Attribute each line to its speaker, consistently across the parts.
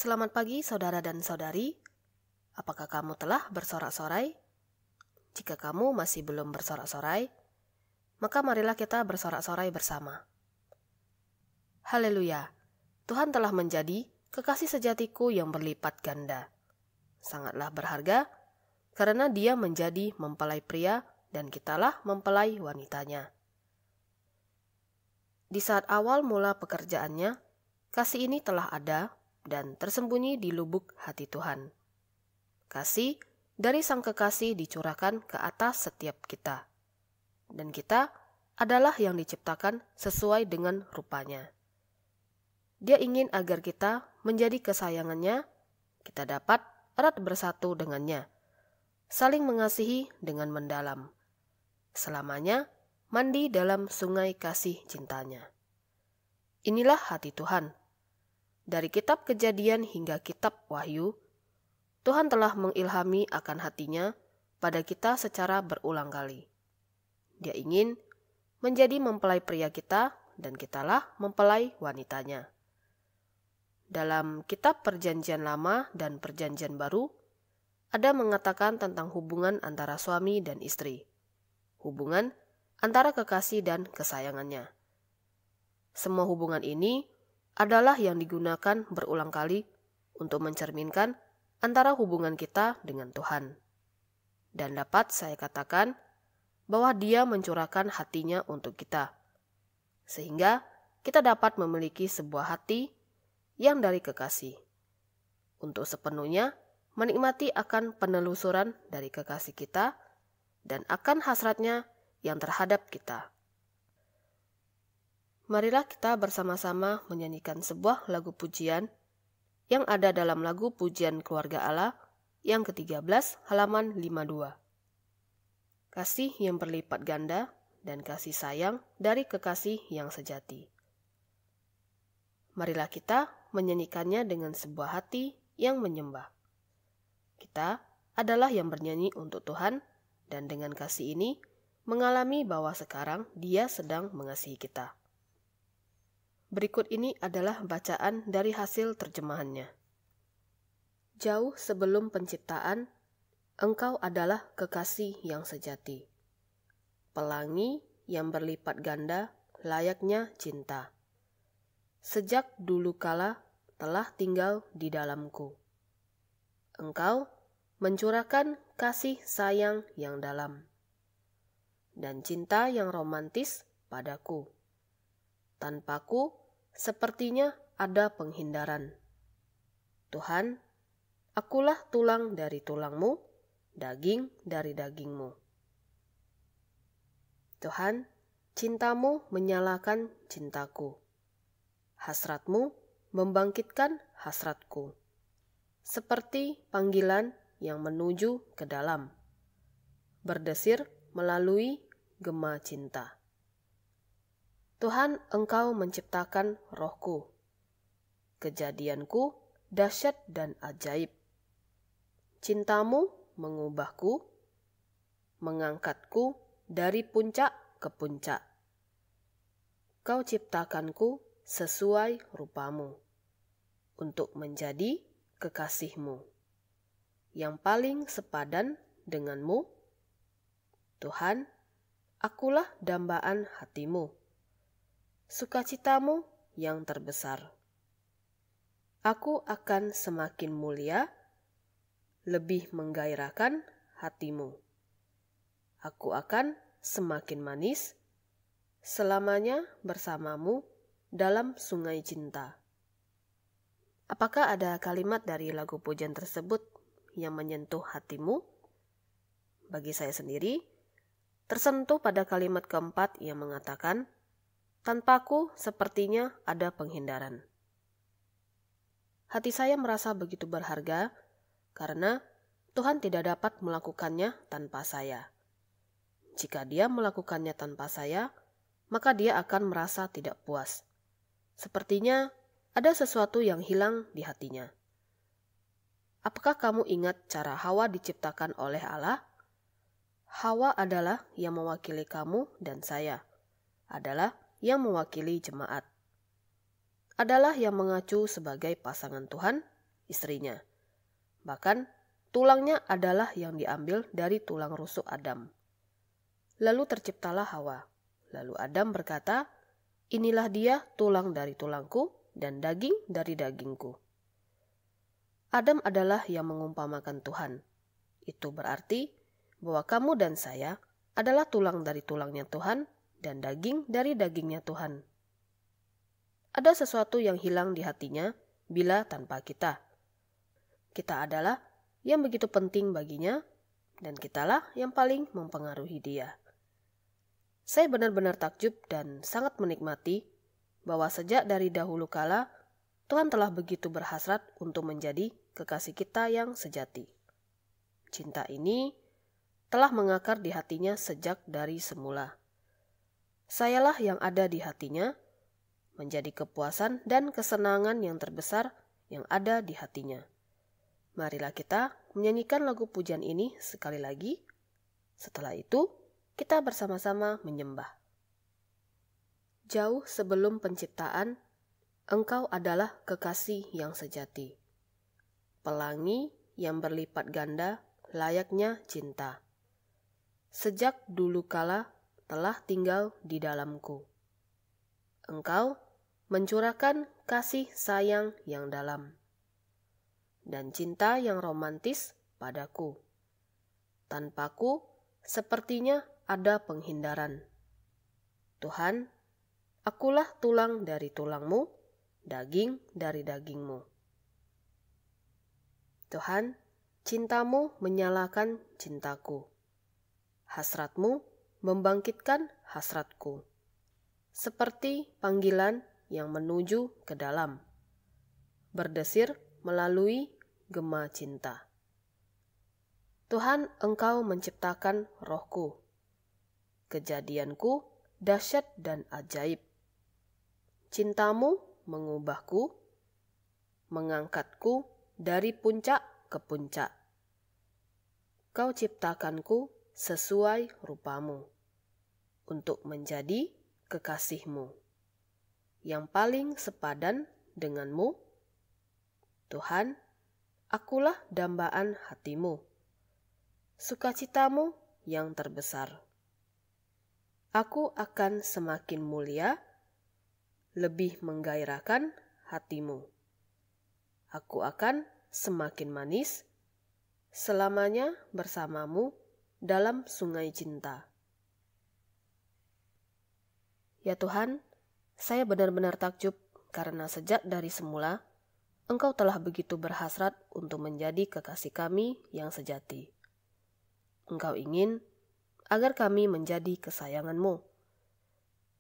Speaker 1: Selamat pagi saudara dan saudari. Apakah kamu telah bersorak-sorai? Jika kamu masih belum bersorak-sorai, maka marilah kita bersorak-sorai bersama. Haleluya, Tuhan telah menjadi kekasih sejatiku yang berlipat ganda. Sangatlah berharga, karena Dia menjadi mempelai pria dan kitalah mempelai wanitanya. Di saat awal mula pekerjaannya, kasih ini telah ada dan tersembunyi di lubuk hati Tuhan. Kasih dari Sang Kekasih dicurahkan ke atas setiap kita. Dan kita adalah yang diciptakan sesuai dengan rupanya. Dia ingin agar kita menjadi kesayangannya, kita dapat erat bersatu dengannya, saling mengasihi dengan mendalam. Selamanya mandi dalam sungai kasih cintanya. Inilah hati Tuhan. Dari kitab Kejadian hingga kitab Wahyu, Tuhan telah mengilhami akan hatinya pada kita secara berulang kali. Dia ingin menjadi mempelai pria kita dan kitalah mempelai wanitanya. Dalam kitab Perjanjian Lama dan Perjanjian Baru, ada mengatakan tentang hubungan antara suami dan istri. Hubungan antara kekasih dan kesayangannya. Semua hubungan ini adalah yang digunakan berulang kali untuk mencerminkan antara hubungan kita dengan Tuhan. Dan dapat saya katakan bahwa Dia mencurahkan hatinya untuk kita, sehingga kita dapat memiliki sebuah hati yang dari kekasih, untuk sepenuhnya menikmati akan penelusuran dari kekasih kita dan akan hasratnya yang terhadap kita. Marilah kita bersama-sama menyanyikan sebuah lagu pujian yang ada dalam lagu Pujian Keluarga Allah yang ke-13 halaman 52. Kasih yang berlipat ganda dan kasih sayang dari kekasih yang sejati. Marilah kita menyanyikannya dengan sebuah hati yang menyembah. Kita adalah yang bernyanyi untuk Tuhan dan dengan kasih ini mengalami bahwa sekarang Dia sedang mengasihi kita. Berikut ini adalah bacaan dari hasil terjemahannya. Jauh sebelum penciptaan, Engkau adalah kekasih yang sejati. Pelangi yang berlipat ganda layaknya cinta. Sejak dulu kala telah tinggal di dalamku. Engkau mencurahkan kasih sayang yang dalam dan cinta yang romantis padaku. Tanpaku, sepertinya ada penghindaran. Tuhan, akulah tulang dari tulangmu, daging dari dagingmu. Tuhan, cintamu menyalakan cintaku. Hasratmu membangkitkan hasratku. Seperti panggilan yang menuju ke dalam. Berdesir melalui gema cinta. Tuhan, Engkau menciptakan rohku. Kejadianku dahsyat dan ajaib. Cintamu mengubahku, mengangkatku dari puncak ke puncak. Kau ciptakanku sesuai rupamu, untuk menjadi kekasihmu, yang paling sepadan denganmu. Tuhan, akulah dambaan hatimu, sukacitamu yang terbesar. Aku akan semakin mulia, lebih menggairahkan hatimu. Aku akan semakin manis, selamanya bersamamu dalam sungai cinta. Apakah ada kalimat dari lagu pujian tersebut yang menyentuh hatimu? Bagi saya sendiri, tersentuh pada kalimat keempat yang mengatakan, tanpaku sepertinya ada penghindaran. Hati saya merasa begitu berharga karena Tuhan tidak dapat melakukannya tanpa saya. Jika Dia melakukannya tanpa saya, maka Dia akan merasa tidak puas. Sepertinya ada sesuatu yang hilang di hatinya. Apakah kamu ingat cara Hawa diciptakan oleh Allah? Hawa adalah yang mewakili kamu dan saya. Adalah yang mewakili jemaat, adalah yang mengacu sebagai pasangan Tuhan istrinya. Bahkan tulangnya adalah yang diambil dari tulang rusuk Adam. Lalu terciptalah Hawa. Lalu Adam berkata, "Inilah dia tulang dari tulangku dan daging dari dagingku." Adam adalah yang mengumpamakan Tuhan. Itu berarti bahwa kamu dan saya adalah tulang dari tulangnya Tuhan dan daging dari dagingnya Tuhan. Ada sesuatu yang hilang di hatinya bila tanpa kita. Kita adalah yang begitu penting baginya dan kitalah yang paling mempengaruhi dia. Saya benar-benar takjub dan sangat menikmati bahwa sejak dari dahulu kala Tuhan telah begitu berhasrat untuk menjadi kekasih kita yang sejati. Cinta ini telah mengakar di hatinya sejak dari semula. Sayalah yang ada di hatinya, menjadi kepuasan dan kesenangan yang terbesar yang ada di hatinya. Marilah kita menyanyikan lagu pujian ini sekali lagi. Setelah itu, kita bersama-sama menyembah. Jauh sebelum penciptaan, Engkau adalah kekasih yang sejati. Pelangi yang berlipat ganda layaknya cinta. Sejak dulu kala telah tinggal di dalamku. Engkau mencurahkan kasih sayang yang dalam dan cinta yang romantis padaku. Tanpaku sepertinya ada penghindaran. Tuhan, akulah tulang dari tulangmu, daging dari dagingmu. Tuhan, cintamu menyalakan cintaku. Hasratmu membangkitkan hasratku. Seperti panggilan yang menuju ke dalam. Berdesir melalui gema cinta. Tuhan, Engkau menciptakan rohku. Kejadianku dahsyat dan ajaib. Cintamu mengubahku, mengangkatku dari puncak ke puncak. Kau ciptakanku sesuai rupamu, untuk menjadi kekasihmu, yang paling sepadan denganmu. Tuhan, akulah dambaan hatimu, sukacitamu yang terbesar. Aku akan semakin mulia, lebih menggairahkan hatimu. Aku akan semakin manis, selamanya bersamamu dalam sungai cinta. Ya Tuhan, saya benar-benar takjub karena sejak dari semula, Engkau telah begitu berhasrat untuk menjadi kekasih kami yang sejati. Engkau ingin agar kami menjadi kesayangan-Mu.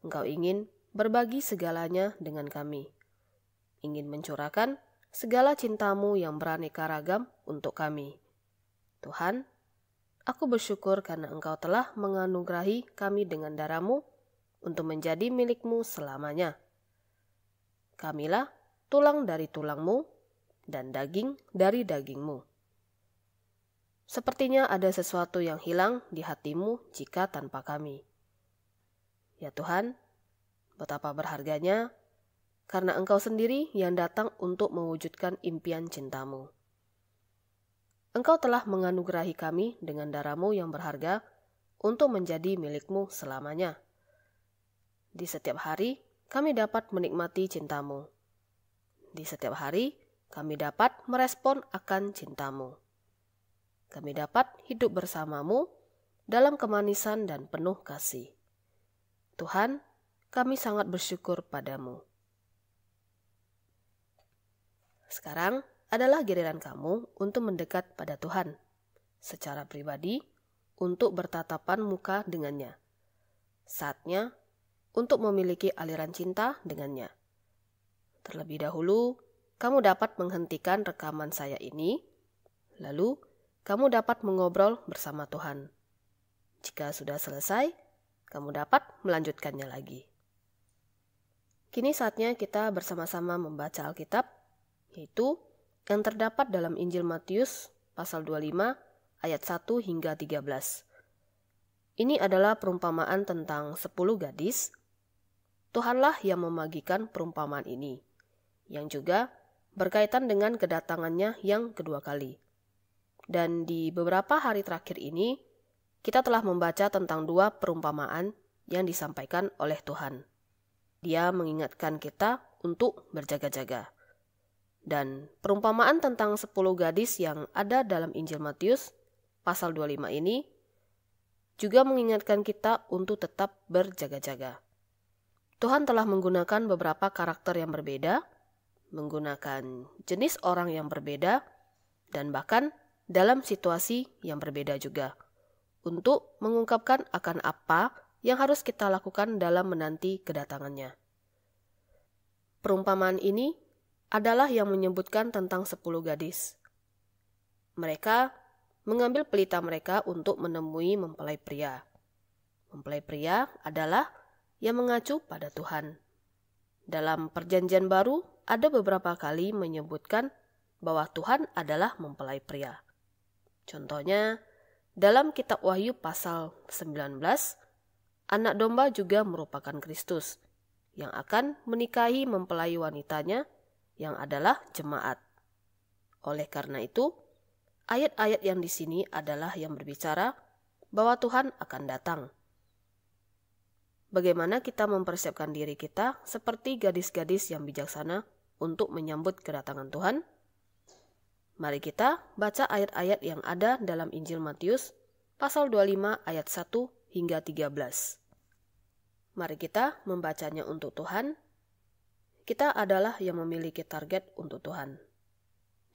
Speaker 1: Engkau ingin berbagi segalanya dengan kami. Ingin mencurahkan segala cinta-Mu yang beraneka ragam untuk kami. Tuhan, aku bersyukur karena Engkau telah menganugerahi kami dengan darah-Mu untuk menjadi milik-Mu selamanya. Kamilah tulang dari tulang-Mu dan daging dari daging-Mu. Sepertinya ada sesuatu yang hilang di hati-Mu jika tanpa kami. Ya Tuhan, betapa berharganya karena Engkau sendiri yang datang untuk mewujudkan impian cinta-Mu. Engkau telah menganugerahi kami dengan darah-Mu yang berharga untuk menjadi milik-Mu selamanya. Di setiap hari, kami dapat menikmati cinta-Mu. Di setiap hari, kami dapat merespon akan cinta-Mu. Kami dapat hidup bersama-Mu dalam kemanisan dan penuh kasih. Tuhan, kami sangat bersyukur padamu. Sekarang adalah giliran kamu untuk mendekat pada Tuhan secara pribadi untuk bertatapan muka dengannya. Saatnya untuk memiliki aliran cinta dengannya. Terlebih dahulu, kamu dapat menghentikan rekaman saya ini, lalu kamu dapat mengobrol bersama Tuhan. Jika sudah selesai, kamu dapat melanjutkannya lagi. Kini saatnya kita bersama-sama membaca Alkitab, yaitu yang terdapat dalam Injil Matius pasal 25 ayat 1 hingga 13. Ini adalah perumpamaan tentang 10 gadis. Tuhanlah yang membagikan perumpamaan ini, yang juga berkaitan dengan kedatangannya yang kedua kali. Dan di beberapa hari terakhir ini, kita telah membaca tentang 2 perumpamaan yang disampaikan oleh Tuhan. Dia mengingatkan kita untuk berjaga-jaga. Dan perumpamaan tentang 10 gadis yang ada dalam Injil Matius pasal 25 ini juga mengingatkan kita untuk tetap berjaga-jaga. Tuhan telah menggunakan beberapa karakter yang berbeda, menggunakan jenis orang yang berbeda, dan bahkan dalam situasi yang berbeda juga, untuk mengungkapkan akan apa yang harus kita lakukan dalam menanti kedatangannya. Perumpamaan ini adalah yang menyebutkan tentang 10 gadis. Mereka mengambil pelita mereka untuk menemui mempelai pria. Mempelai pria adalah yang mengacu pada Tuhan. Dalam Perjanjian Baru ada beberapa kali menyebutkan bahwa Tuhan adalah mempelai pria. Contohnya, dalam kitab Wahyu pasal 19, anak domba juga merupakan Kristus yang akan menikahi mempelai wanitanya yang adalah jemaat. Oleh karena itu, ayat-ayat yang di sini adalah yang berbicara bahwa Tuhan akan datang. Bagaimana kita mempersiapkan diri kita seperti gadis-gadis yang bijaksana untuk menyambut kedatangan Tuhan? Mari kita baca ayat-ayat yang ada dalam Injil Matius pasal 25 ayat 1 hingga 13. Mari kita membacanya untuk Tuhan. Kita adalah yang memiliki target untuk Tuhan.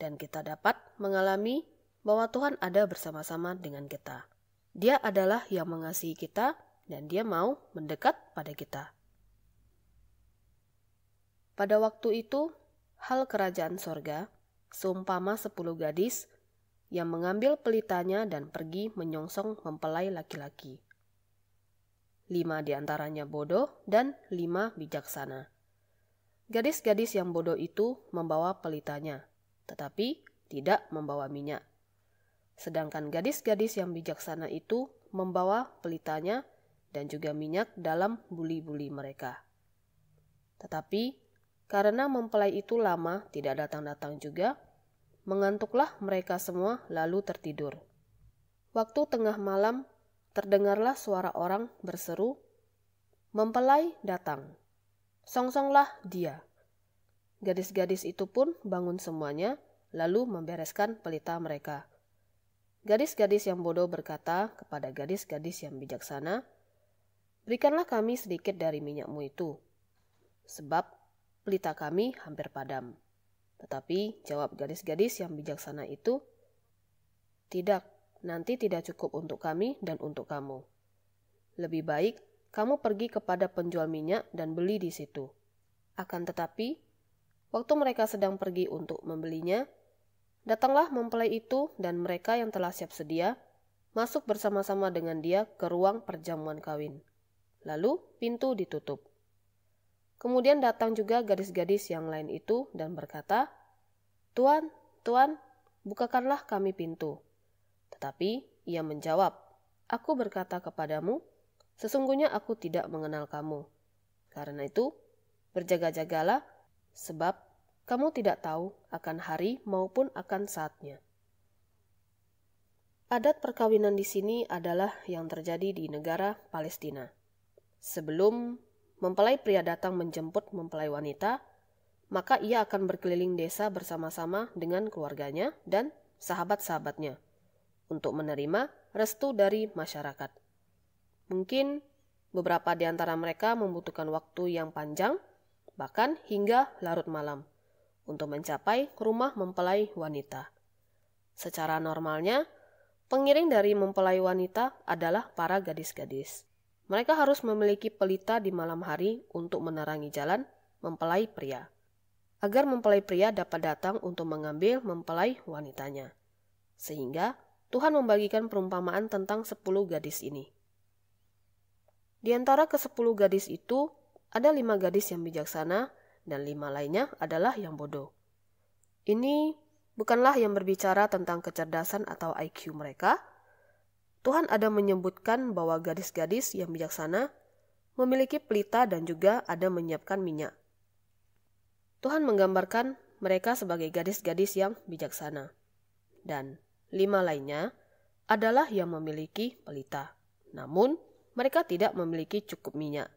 Speaker 1: Dan kita dapat mengalami bahwa Tuhan ada bersama-sama dengan kita. Dia adalah yang mengasihi kita dan Dia mau mendekat pada kita. Pada waktu itu, hal kerajaan sorga seumpama 10 gadis yang mengambil pelitanya dan pergi menyongsong mempelai laki-laki. 5 diantaranya bodoh dan 5 bijaksana. Gadis-gadis yang bodoh itu membawa pelitanya, tetapi tidak membawa minyak. Sedangkan gadis-gadis yang bijaksana itu membawa pelitanya dan juga minyak dalam buli-buli mereka. Tetapi karena mempelai itu lama tidak datang-datang juga, mengantuklah mereka semua lalu tertidur. Waktu tengah malam terdengarlah suara orang berseru, "Mempelai datang, songsonglah dia." Gadis-gadis itu pun bangun semuanya, lalu membereskan pelita mereka. Gadis-gadis yang bodoh berkata kepada gadis-gadis yang bijaksana, "Berikanlah kami sedikit dari minyakmu itu, sebab pelita kami hampir padam." Tetapi jawab gadis-gadis yang bijaksana itu, "Tidak, nanti tidak cukup untuk kami dan untuk kamu. Lebih baik kamu pergi kepada penjual minyak dan beli di situ." Akan tetapi, waktu mereka sedang pergi untuk membelinya, datanglah mempelai itu dan mereka yang telah siap sedia masuk bersama-sama dengan dia ke ruang perjamuan kawin. Lalu pintu ditutup. Kemudian datang juga gadis-gadis yang lain itu dan berkata, "Tuan, Tuan, bukakanlah kami pintu." Tetapi ia menjawab, "Aku berkata kepadamu, sesungguhnya aku tidak mengenal kamu. Karena itu, berjaga-jagalah, sebab kamu tidak tahu akan hari maupun akan saatnya." Adat perkawinan di sini adalah yang terjadi di negara Palestina. Sebelum mempelai pria datang menjemput mempelai wanita, maka ia akan berkeliling desa bersama-sama dengan keluarganya dan sahabat-sahabatnya untuk menerima restu dari masyarakat. Mungkin beberapa di antara mereka membutuhkan waktu yang panjang, bahkan hingga larut malam, untuk mencapai rumah mempelai wanita. Secara normalnya, pengiring dari mempelai wanita adalah para gadis-gadis. Mereka harus memiliki pelita di malam hari untuk menerangi jalan mempelai pria, agar mempelai pria dapat datang untuk mengambil mempelai wanitanya. Sehingga Tuhan membagikan perumpamaan tentang 10 gadis ini. Di antara ke-10 gadis itu, ada 5 gadis yang bijaksana dan 5 lainnya adalah yang bodoh. Ini bukanlah yang berbicara tentang kecerdasan atau IQ mereka. Tuhan ada menyebutkan bahwa gadis-gadis yang bijaksana memiliki pelita dan juga ada menyiapkan minyak. Tuhan menggambarkan mereka sebagai gadis-gadis yang bijaksana. Dan 5 lainnya adalah yang memiliki pelita, namun mereka tidak memiliki cukup minyak.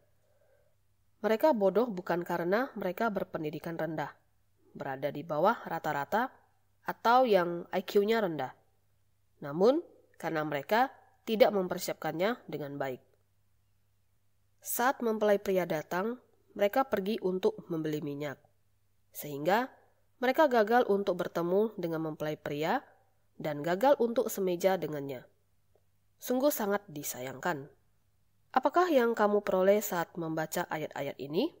Speaker 1: Mereka bodoh bukan karena mereka berpendidikan rendah, berada di bawah rata-rata, atau yang IQ-nya rendah, namun karena mereka tidak mempersiapkannya dengan baik. Saat mempelai pria datang, mereka pergi untuk membeli minyak, sehingga mereka gagal untuk bertemu dengan mempelai pria dan gagal untuk semeja dengannya. Sungguh sangat disayangkan. Apakah yang kamu peroleh saat membaca ayat-ayat ini?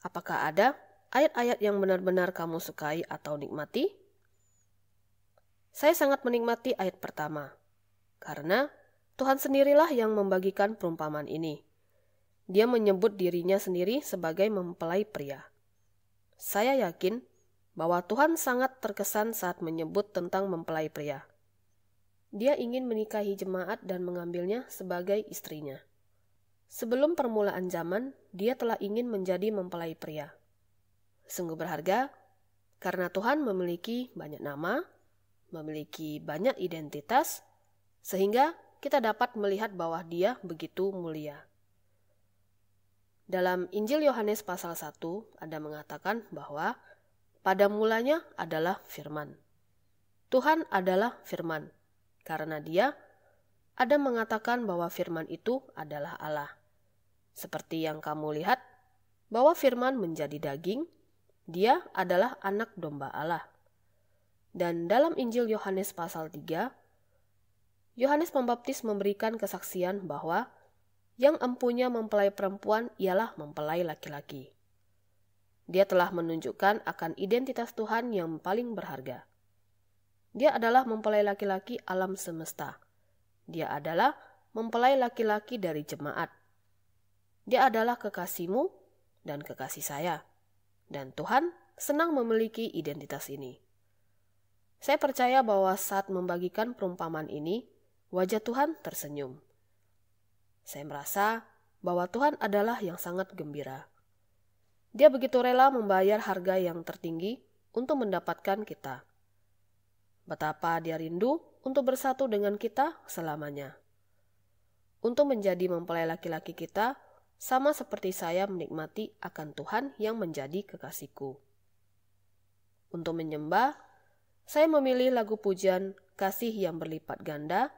Speaker 1: Apakah ada ayat-ayat yang benar-benar kamu sukai atau nikmati? Saya sangat menikmati ayat pertama, karena Tuhan sendirilah yang membagikan perumpamaan ini. Dia menyebut dirinya sendiri sebagai mempelai pria. Saya yakin bahwa Tuhan sangat terkesan saat menyebut tentang mempelai pria. Dia ingin menikahi jemaat dan mengambilnya sebagai istrinya. Sebelum permulaan zaman, dia telah ingin menjadi mempelai pria. Sungguh berharga, karena Tuhan memiliki banyak nama, memiliki banyak identitas, sehingga kita dapat melihat bahwa dia begitu mulia. Dalam Injil Yohanes pasal 1 ada mengatakan bahwa pada mulanya adalah firman. Tuhan adalah firman, karena dia ada mengatakan bahwa firman itu adalah Allah. Seperti yang kamu lihat, bahwa firman menjadi daging, dia adalah anak domba Allah. Dan dalam Injil Yohanes pasal 3, Yohanes Pembaptis memberikan kesaksian bahwa yang empunya mempelai perempuan ialah mempelai laki-laki. Dia telah menunjukkan akan identitas Tuhan yang paling berharga. Dia adalah mempelai laki-laki alam semesta. Dia adalah mempelai laki-laki dari jemaat. Dia adalah kekasihmu dan kekasih saya. Dan Tuhan senang memiliki identitas ini. Saya percaya bahwa saat membagikan perumpamaan ini, wajah Tuhan tersenyum. Saya merasa bahwa Tuhan adalah yang sangat gembira. Dia begitu rela membayar harga yang tertinggi untuk mendapatkan kita. Betapa dia rindu untuk bersatu dengan kita selamanya. Untuk menjadi mempelai laki-laki kita, sama seperti saya menikmati akan Tuhan yang menjadi kekasihku. Untuk menyembah, saya memilih lagu pujian kasih yang berlipat ganda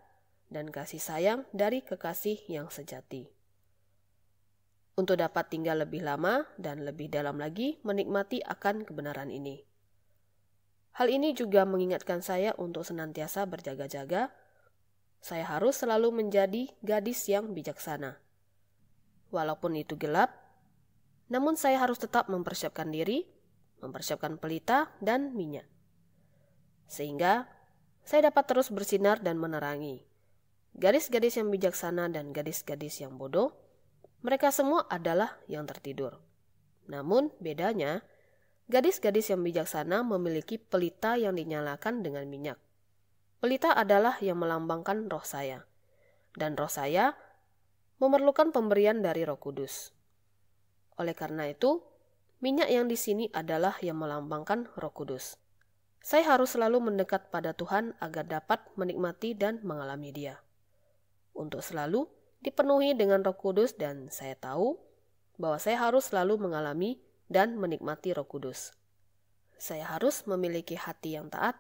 Speaker 1: dan kasih sayang dari kekasih yang sejati. Untuk dapat tinggal lebih lama dan lebih dalam lagi menikmati akan kebenaran ini. Hal ini juga mengingatkan saya untuk senantiasa berjaga-jaga. Saya harus selalu menjadi gadis yang bijaksana. Walaupun itu gelap, namun saya harus tetap mempersiapkan diri, mempersiapkan pelita dan minyak. Sehingga saya dapat terus bersinar dan menerangi. Gadis-gadis yang bijaksana dan gadis-gadis yang bodoh, mereka semua adalah yang tertidur. Namun bedanya, gadis-gadis yang bijaksana memiliki pelita yang dinyalakan dengan minyak. Pelita adalah yang melambangkan roh saya. Dan roh saya memerlukan pemberian dari Roh Kudus. Oleh karena itu, minyak yang di sini adalah yang melambangkan Roh Kudus. Saya harus selalu mendekat pada Tuhan agar dapat menikmati dan mengalami Dia. Untuk selalu dipenuhi dengan Roh Kudus, dan saya tahu bahwa saya harus selalu mengalami dan menikmati Roh Kudus. Saya harus memiliki hati yang taat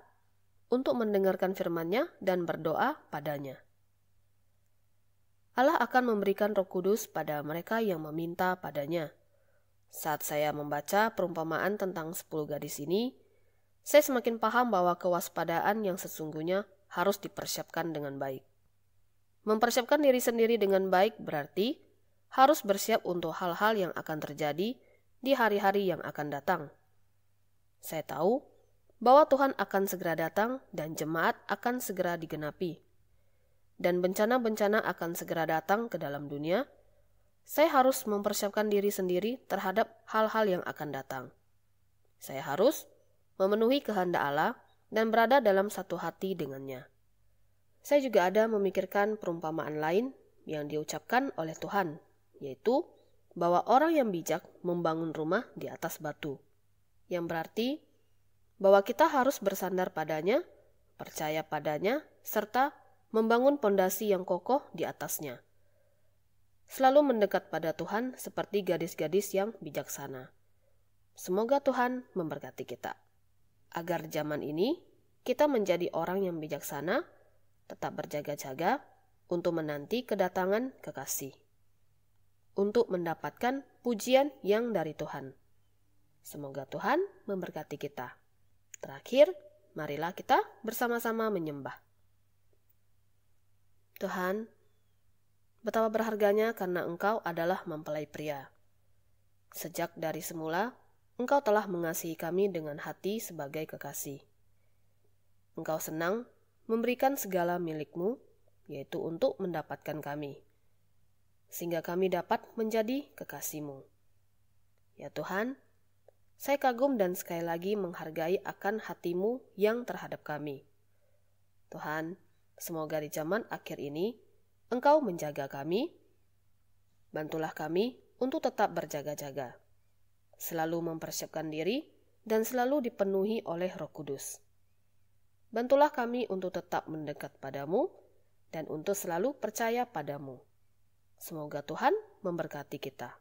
Speaker 1: untuk mendengarkan firman-Nya dan berdoa padanya. Allah akan memberikan Roh Kudus pada mereka yang meminta padanya. Saat saya membaca perumpamaan tentang 10 gadis ini, saya semakin paham bahwa kewaspadaan yang sesungguhnya harus dipersiapkan dengan baik. Mempersiapkan diri sendiri dengan baik berarti harus bersiap untuk hal-hal yang akan terjadi di hari-hari yang akan datang. Saya tahu bahwa Tuhan akan segera datang dan jemaat akan segera digenapi. Dan bencana-bencana akan segera datang ke dalam dunia. Saya harus mempersiapkan diri sendiri terhadap hal-hal yang akan datang. Saya harus memenuhi kehendak Allah dan berada dalam satu hati dengannya. Saya juga ada memikirkan perumpamaan lain yang diucapkan oleh Tuhan, yaitu bahwa orang yang bijak membangun rumah di atas batu, yang berarti bahwa kita harus bersandar padanya, percaya padanya, serta membangun pondasi yang kokoh di atasnya. Selalu mendekat pada Tuhan seperti gadis-gadis yang bijaksana. Semoga Tuhan memberkati kita. Agar zaman ini kita menjadi orang yang bijaksana, tetap berjaga-jaga untuk menanti kedatangan kekasih. Untuk mendapatkan pujian yang dari Tuhan. Semoga Tuhan memberkati kita. Terakhir, marilah kita bersama-sama menyembah. Tuhan, betapa berharganya karena Engkau adalah mempelai pria. Sejak dari semula, Engkau telah mengasihi kami dengan hati sebagai kekasih. Engkau senang memberikan segala milik-Mu, yaitu untuk mendapatkan kami, sehingga kami dapat menjadi kekasih-Mu. Ya Tuhan, saya kagum dan sekali lagi menghargai akan hati-Mu yang terhadap kami. Tuhan, semoga di zaman akhir ini, Engkau menjaga kami. Bantulah kami untuk tetap berjaga-jaga, selalu mempersiapkan diri dan selalu dipenuhi oleh Roh Kudus. Bantulah kami untuk tetap mendekat padamu dan untuk selalu percaya padamu. Semoga Tuhan memberkati kita.